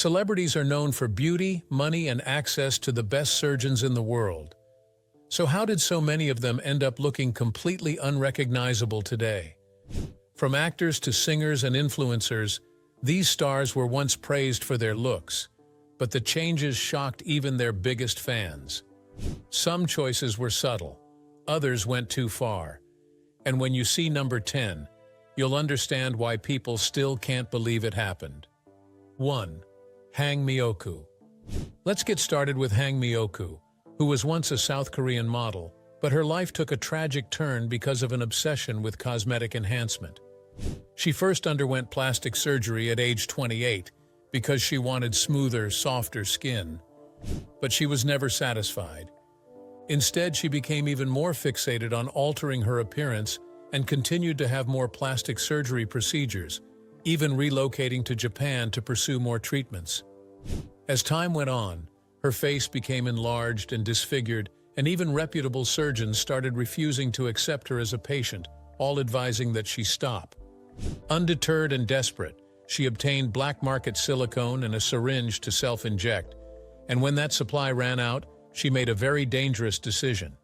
Celebrities are known for beauty, money, and access to the best surgeons in the world. So how did so many of them end up looking completely unrecognizable today? From actors to singers and influencers, these stars were once praised for their looks, but the changes shocked even their biggest fans. Some choices were subtle, others went too far. And when you see number 10, you'll understand why people still can't believe it happened. 1. Hang Myoku. Let's get started with Hang Myoku, who was once a South Korean model, but her life took a tragic turn because of an obsession with cosmetic enhancement. She first underwent plastic surgery at age 28 because she wanted smoother, softer skin. But she was never satisfied. Instead, she became even more fixated on altering her appearance and continued to have more plastic surgery procedures, even relocating to Japan to pursue more treatments. As time went on, her face became enlarged and disfigured, and even reputable surgeons started refusing to accept her as a patient, all advising that she stop. Undeterred and desperate, she obtained black market silicone and a syringe to self-inject, and when that supply ran out, she made a very dangerous decision.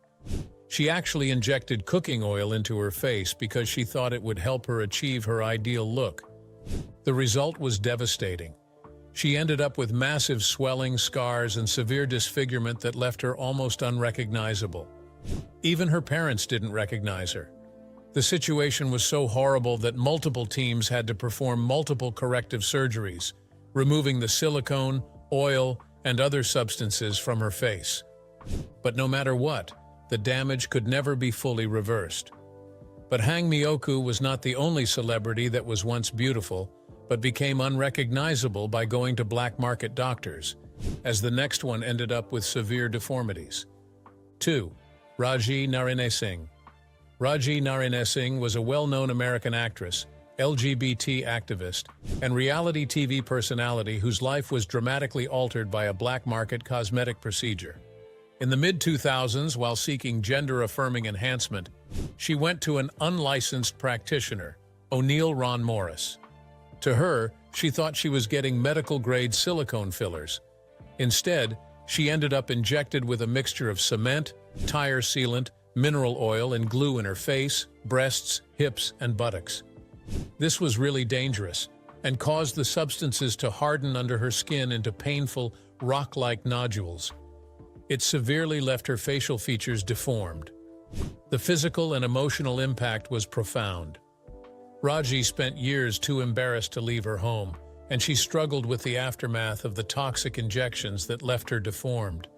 She actually injected cooking oil into her face because she thought it would help her achieve her ideal look. The result was devastating. She ended up with massive swelling, scars, and severe disfigurement that left her almost unrecognizable. Even her parents didn't recognize her. The situation was so horrible that multiple teams had to perform multiple corrective surgeries, removing the silicone, oil, and other substances from her face. But no matter what, the damage could never be fully reversed. But Hang Myoku was not the only celebrity that was once beautiful, but became unrecognizable by going to black market doctors, as the next one ended up with severe deformities. 2. Raji Narayanesinghe. Raji Narayanesinghe was a well-known American actress, LGBT activist, and reality TV personality whose life was dramatically altered by a black market cosmetic procedure. In the mid-2000s, while seeking gender-affirming enhancement, she went to an unlicensed practitioner, O'Neill Ron Morris. To her, she thought she was getting medical-grade silicone fillers. Instead, she ended up injected with a mixture of cement, tire sealant, mineral oil, and glue in her face, breasts, hips, and buttocks. This was really dangerous and caused the substances to harden under her skin into painful, rock-like nodules. It severely left her facial features deformed. The physical and emotional impact was profound. Raji spent years too embarrassed to leave her home, and she struggled with the aftermath of the toxic injections that left her deformed.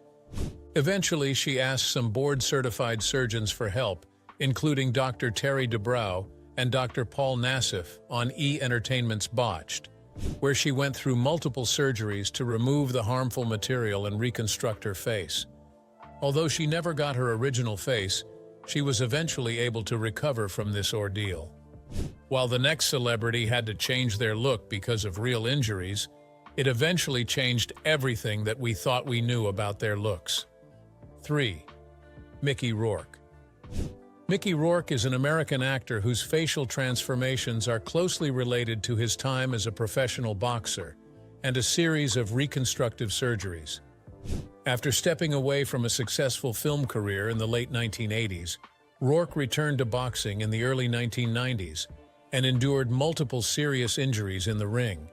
Eventually, she asked some board-certified surgeons for help, including Dr. Terry Dubrow and Dr. Paul Nassif on E! Entertainment's Botched, where she went through multiple surgeries to remove the harmful material and reconstruct her face. Although she never got her original face, she was eventually able to recover from this ordeal. While the next celebrity had to change their look because of real injuries, it eventually changed everything that we thought we knew about their looks. 3. Mickey Rourke. Mickey Rourke is an American actor whose facial transformations are closely related to his time as a professional boxer and a series of reconstructive surgeries. After stepping away from a successful film career in the late 1980s, Rourke returned to boxing in the early 1990s and endured multiple serious injuries in the ring.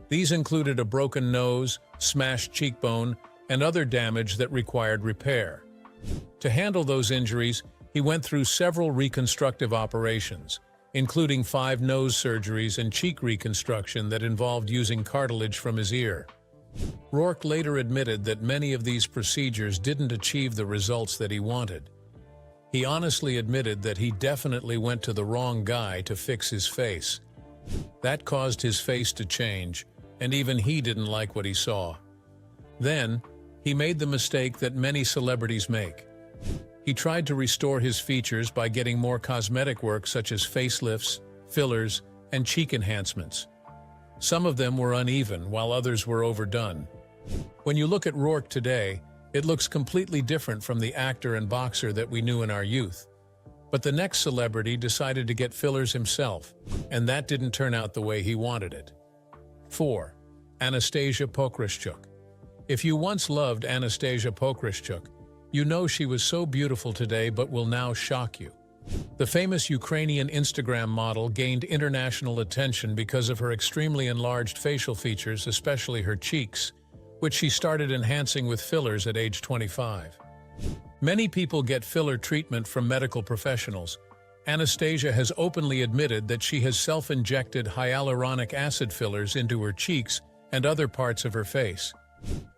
These included a broken nose, smashed cheekbone, and other damage that required repair. To handle those injuries, he went through several reconstructive operations, including 5 nose surgeries and cheek reconstruction that involved using cartilage from his ear. Rourke later admitted that many of these procedures didn't achieve the results that he wanted. He honestly admitted that he definitely went to the wrong guy to fix his face. That caused his face to change, and even he didn't like what he saw. Then, he made the mistake that many celebrities make. He tried to restore his features by getting more cosmetic work such as facelifts, fillers, and cheek enhancements. Some of them were uneven, while others were overdone. When you look at Rourke today, it looks completely different from the actor and boxer that we knew in our youth. But the next celebrity decided to get fillers himself, and that didn't turn out the way he wanted it. 4. Anastasia Pokryschuk. If you once loved Anastasia Pokryschuk, you know she was so beautiful today but will now shock you. The famous Ukrainian Instagram model gained international attention because of her extremely enlarged facial features, especially her cheeks, which she started enhancing with fillers at age 25. Many people get filler treatment from medical professionals. Anastasia has openly admitted that she has self-injected hyaluronic acid fillers into her cheeks and other parts of her face.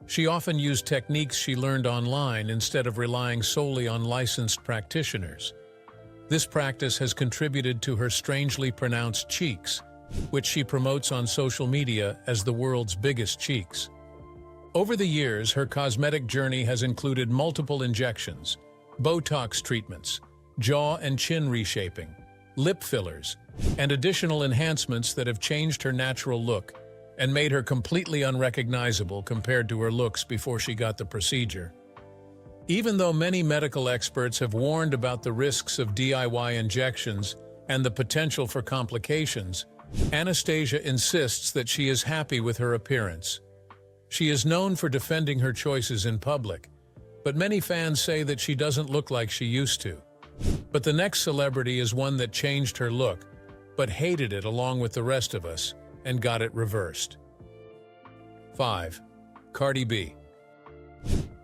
She often used techniques she learned online instead of relying solely on licensed practitioners. This practice has contributed to her strangely pronounced cheeks, which she promotes on social media as the world's biggest cheeks. Over the years, her cosmetic journey has included multiple injections, Botox treatments, jaw and chin reshaping, lip fillers, and additional enhancements that have changed her natural look and made her completely unrecognizable compared to her looks before she got the procedure. Even though many medical experts have warned about the risks of DIY injections and the potential for complications, Anastasia insists that she is happy with her appearance. She is known for defending her choices in public, but many fans say that she doesn't look like she used to. But the next celebrity is one that changed her look, but hated it along with the rest of us, and got it reversed. 5. Cardi B.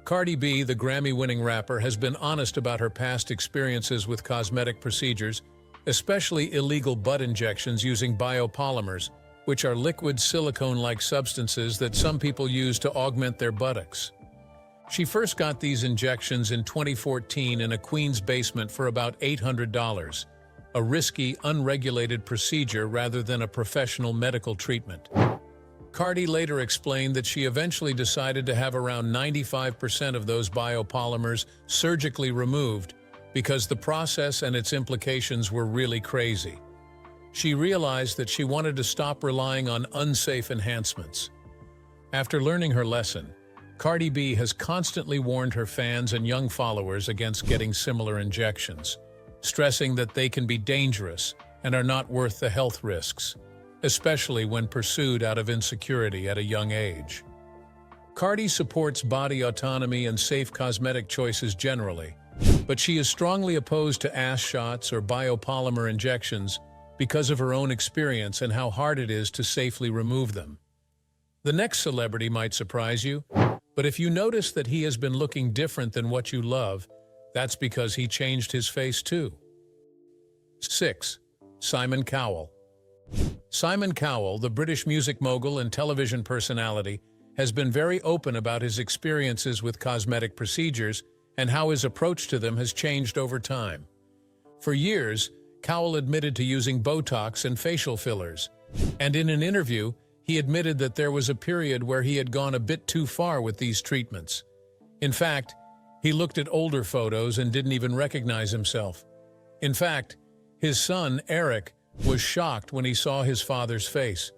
Cardi B, the Grammy-winning rapper, has been honest about her past experiences with cosmetic procedures, especially illegal butt injections using biopolymers, which are liquid silicone-like substances that some people use to augment their buttocks. She first got these injections in 2014 in a Queens basement for about $800, a risky, unregulated procedure rather than a professional medical treatment. Cardi later explained that she eventually decided to have around 95% of those biopolymers surgically removed because the process and its implications were really crazy. She realized that she wanted to stop relying on unsafe enhancements. After learning her lesson, Cardi B has constantly warned her fans and young followers against getting similar injections, stressing that they can be dangerous and are not worth the health risks, especially when pursued out of insecurity at a young age. Cardi supports body autonomy and safe cosmetic choices generally, but she is strongly opposed to ass shots or biopolymer injections because of her own experience and how hard it is to safely remove them. The next celebrity might surprise you, but if you notice that he has been looking different than what you love, that's because he changed his face too. 6. Simon Cowell. Simon Cowell, the British music mogul and television personality, has been very open about his experiences with cosmetic procedures and how his approach to them has changed over time. For years, Cowell admitted to using Botox and facial fillers, and in an interview, he admitted that there was a period where he had gone a bit too far with these treatments. In fact, he looked at older photos and didn't even recognize himself. In fact, his son, Eric, was shocked when he saw his father's face.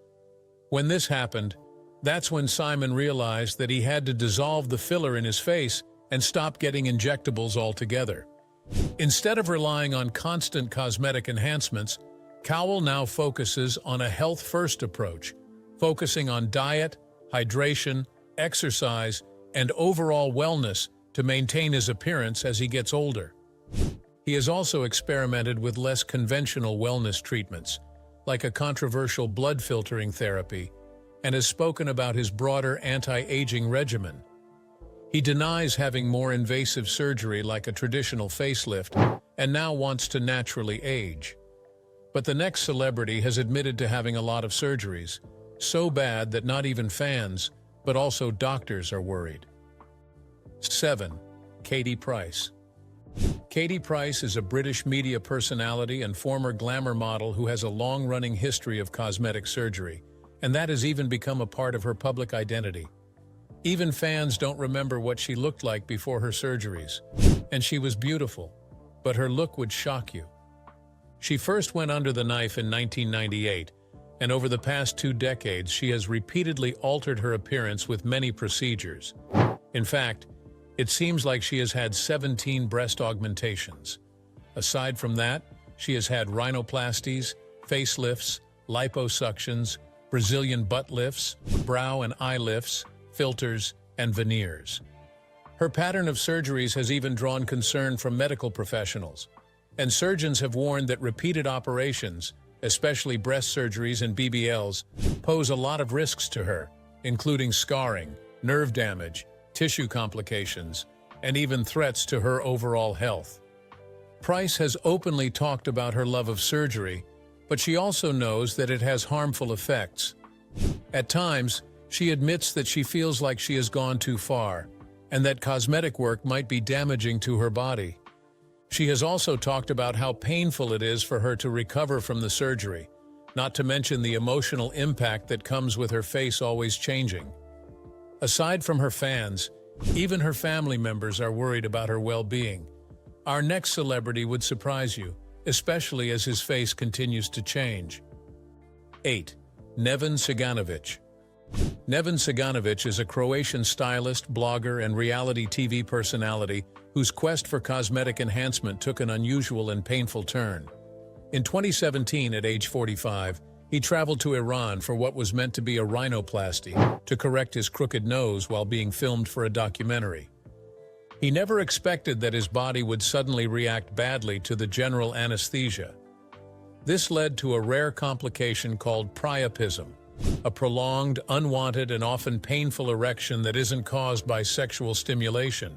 When this happened, that's when Simon realized that he had to dissolve the filler in his face and stop getting injectables altogether. Instead of relying on constant cosmetic enhancements, Cowell now focuses on a health-first approach, focusing on diet, hydration, exercise, and overall wellness to maintain his appearance as he gets older. He has also experimented with less conventional wellness treatments, like a controversial blood filtering therapy, and has spoken about his broader anti-aging regimen. He denies having more invasive surgery like a traditional facelift and now wants to naturally age. But the next celebrity has admitted to having a lot of surgeries, so bad that not even fans, but also doctors are worried. 7. Katie Price. Katie Price is a British media personality and former glamour model who has a long-running history of cosmetic surgery, and that has even become a part of her public identity. Even fans don't remember what she looked like before her surgeries, and she was beautiful, but her look would shock you. She first went under the knife in 1998, and over the past 2 decades she has repeatedly altered her appearance with many procedures. In fact, it seems like she has had 17 breast augmentations. Aside from that, she has had rhinoplasties, facelifts, liposuctions, Brazilian butt lifts, brow and eye lifts, filters, and veneers. Her pattern of surgeries has even drawn concern from medical professionals, and surgeons have warned that repeated operations, especially breast surgeries and BBLs, pose a lot of risks to her, including scarring, nerve damage, tissue complications, and even threats to her overall health. Price has openly talked about her love of surgery, but she also knows that it has harmful effects. At times, she admits that she feels like she has gone too far, and that cosmetic work might be damaging to her body. She has also talked about how painful it is for her to recover from the surgery, not to mention the emotional impact that comes with her face always changing. Aside from her fans, even her family members are worried about her well-being. Our next celebrity would surprise you, especially as his face continues to change. 8. Neven Ciganović. Neven Ciganović is a Croatian stylist, blogger, and reality TV personality whose quest for cosmetic enhancement took an unusual and painful turn. In 2017, at age 45, he traveled to Iran for what was meant to be a rhinoplasty, to correct his crooked nose while being filmed for a documentary. He never expected that his body would suddenly react badly to the general anesthesia. This led to a rare complication called priapism, a prolonged, unwanted, and often painful erection that isn't caused by sexual stimulation.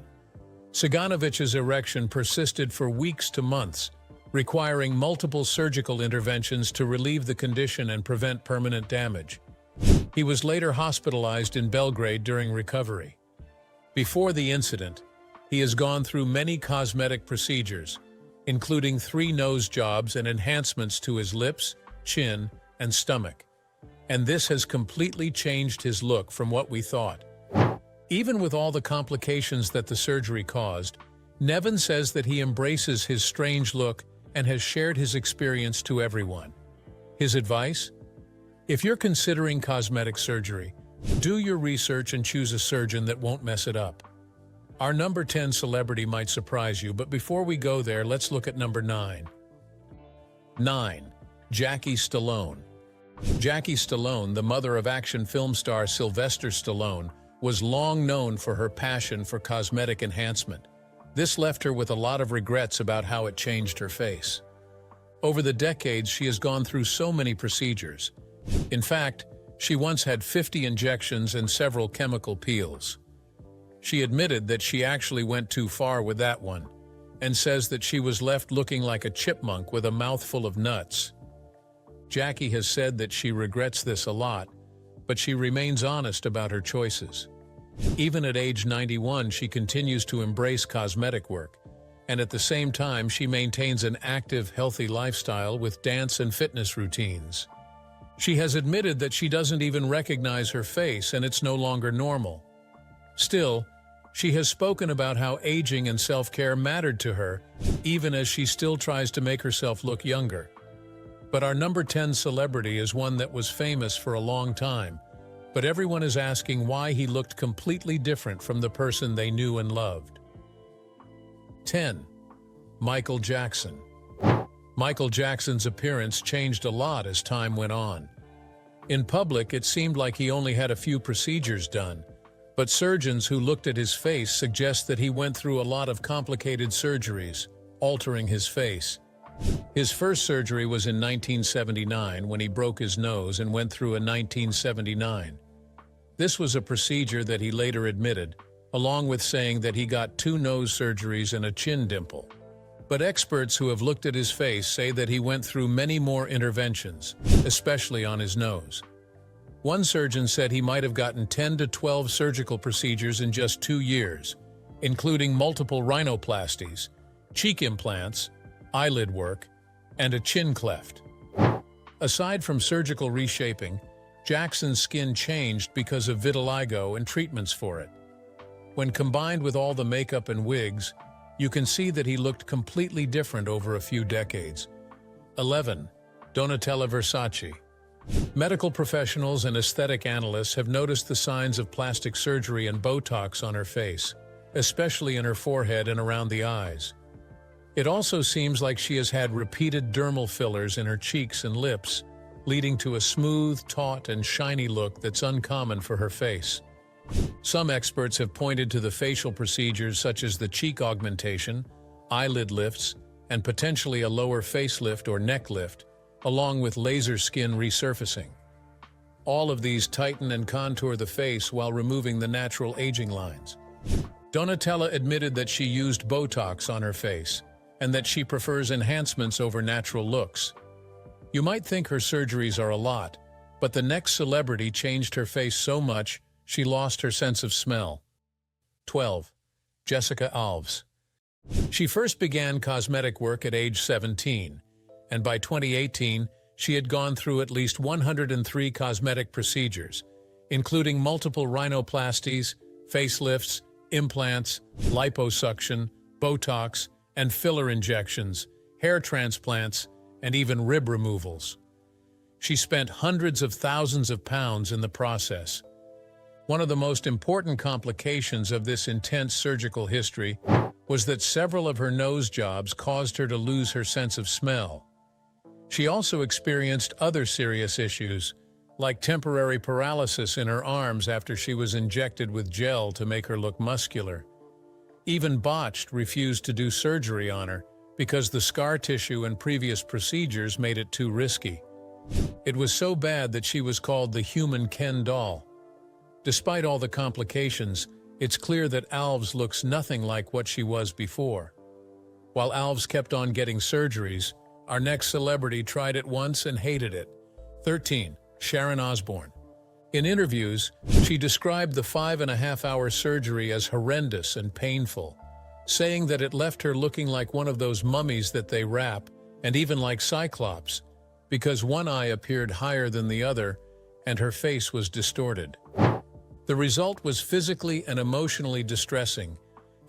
Ciganović's erection persisted for weeks to months, requiring multiple surgical interventions to relieve the condition and prevent permanent damage. He was later hospitalized in Belgrade during recovery. Before the incident, he has gone through many cosmetic procedures, including 3 nose jobs and enhancements to his lips, chin, and stomach. And this has completely changed his look from what we thought. Even with all the complications that the surgery caused, Neven says that he embraces his strange look and has shared his experience to everyone. His advice? If you're considering cosmetic surgery, do your research and choose a surgeon that won't mess it up. Our number 10 celebrity might surprise you, but before we go there, let's look at number 9. 9. Jackie Stallone. Jackie Stallone, the mother of action film star Sylvester Stallone, was long known for her passion for cosmetic enhancement. This left her with a lot of regrets about how it changed her face. Over the decades, she has gone through so many procedures. In fact, she once had 50 injections and several chemical peels. She admitted that she actually went too far with that one, and says that she was left looking like a chipmunk with a mouthful of nuts. Jackie has said that she regrets this a lot, but she remains honest about her choices. Even at age 91, she continues to embrace cosmetic work, and at the same time she maintains an active, healthy lifestyle with dance and fitness routines. She has admitted that she doesn't even recognize her face and it's no longer normal. Still, she has spoken about how aging and self-care mattered to her, even as she still tries to make herself look younger. But our number 10 celebrity is one that was famous for a long time, but everyone is asking why he looked completely different from the person they knew and loved. 10. Michael Jackson. Michael Jackson's appearance changed a lot as time went on. In public, it seemed like he only had a few procedures done, but surgeons who looked at his face suggest that he went through a lot of complicated surgeries, altering his face. His first surgery was in 1979 when he broke his nose and went through a 1979. This was a procedure that he later admitted, along with saying that he got 2 nose surgeries and a chin dimple. But experts who have looked at his face say that he went through many more interventions, especially on his nose. One surgeon said he might have gotten 10 to 12 surgical procedures in just 2 years, including multiple rhinoplasties, cheek implants, eyelid work, and a chin cleft. Aside from surgical reshaping, Jackson's skin changed because of vitiligo and treatments for it. When combined with all the makeup and wigs, you can see that he looked completely different over a few decades. 11. Donatella Versace. Medical professionals and aesthetic analysts have noticed the signs of plastic surgery and Botox on her face, especially in her forehead and around the eyes. It also seems like she has had repeated dermal fillers in her cheeks and lips, leading to a smooth, taut, and shiny look that's uncommon for her face. Some experts have pointed to the facial procedures such as the cheek augmentation, eyelid lifts, and potentially a lower facelift or neck lift, along with laser skin resurfacing. All of these tighten and contour the face while removing the natural aging lines. Donatella admitted that she used Botox on her face, and that she prefers enhancements over natural looks. You might think her surgeries are a lot, but the next celebrity changed her face so much she lost her sense of smell. 12. Jessica Alves. She first began cosmetic work at age 17, and by 2018, she had gone through at least 103 cosmetic procedures, including multiple rhinoplasties, facelifts, implants, liposuction, Botox, and filler injections, hair transplants, and even rib removals. She spent hundreds of thousands of pounds in the process. One of the most important complications of this intense surgical history was that several of her nose jobs caused her to lose her sense of smell. She also experienced other serious issues, like temporary paralysis in her arms after she was injected with gel to make her look muscular. Even Botched refused to do surgery on her because the scar tissue and previous procedures made it too risky. It was so bad that she was called the human Ken doll. Despite all the complications, it's clear that Alves looks nothing like what she was before. While Alves kept on getting surgeries, our next celebrity tried it once and hated it. 13. Sharon Osbourne. In interviews, she described the 5.5-hour surgery as horrendous and painful, saying that it left her looking like one of those mummies that they wrap, and even like Cyclops, because one eye appeared higher than the other, and her face was distorted. The result was physically and emotionally distressing,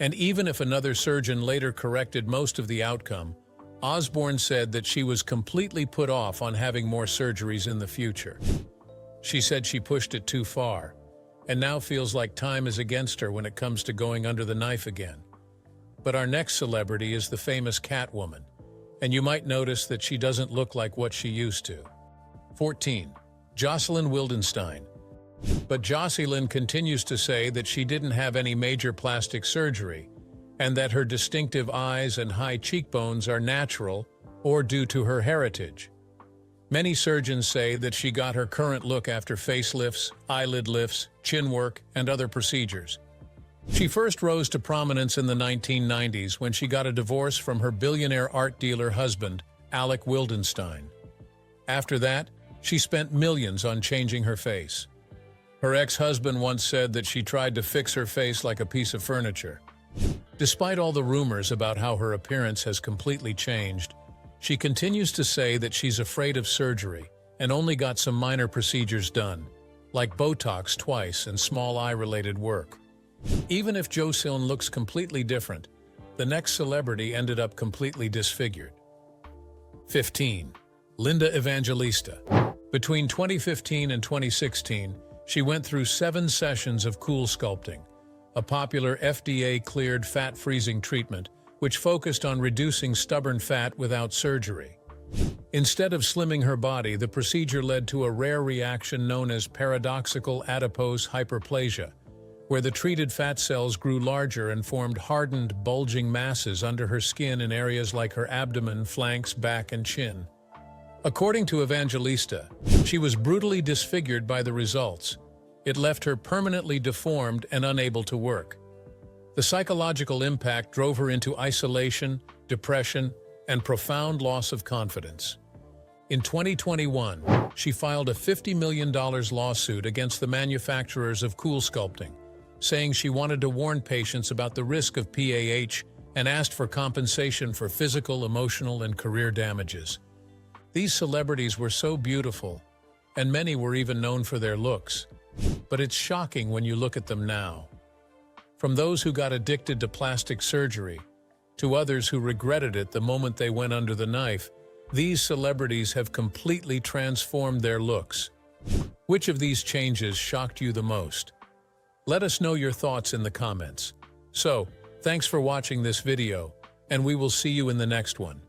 and even if another surgeon later corrected most of the outcome, Osbourne said that she was completely put off on having more surgeries in the future. She said she pushed it too far, and now feels like time is against her when it comes to going under the knife again. But our next celebrity is the famous Catwoman, and you might notice that she doesn't look like what she used to. 14. Jocelyn Wildenstein. But Jocelyn continues to say that she didn't have any major plastic surgery, and that her distinctive eyes and high cheekbones are natural or due to her heritage. Many surgeons say that she got her current look after facelifts, eyelid lifts, chin work, and other procedures. She first rose to prominence in the 1990s when she got a divorce from her billionaire art dealer husband, Alec Wildenstein. After that, she spent millions on changing her face. Her ex-husband once said that she tried to fix her face like a piece of furniture. Despite all the rumors about how her appearance has completely changed, she continues to say that she's afraid of surgery and only got some minor procedures done, like Botox twice and small eye-related work. Even if Jocelyn looks completely different, the next celebrity ended up completely disfigured. 15. Linda Evangelista. Between 2015 and 2016, she went through 7 sessions of cool sculpting, a popular FDA-cleared fat-freezing treatment which focused on reducing stubborn fat without surgery. Instead of slimming her body, the procedure led to a rare reaction known as paradoxical adipose hyperplasia, where the treated fat cells grew larger and formed hardened, bulging masses under her skin in areas like her abdomen, flanks, back, and chin. According to Evangelista, she was brutally disfigured by the results. It left her permanently deformed and unable to work. The psychological impact drove her into isolation, depression, and profound loss of confidence. In 2021, she filed a $50 million lawsuit against the manufacturers of cool sculpting, saying she wanted to warn patients about the risk of PAH and asked for compensation for physical, emotional, and career damages. These celebrities were so beautiful, and many were even known for their looks. But it's shocking when you look at them now. From those who got addicted to plastic surgery, to others who regretted it the moment they went under the knife, these celebrities have completely transformed their looks. Which of these changes shocked you the most? Let us know your thoughts in the comments. So, thanks for watching this video, and we will see you in the next one.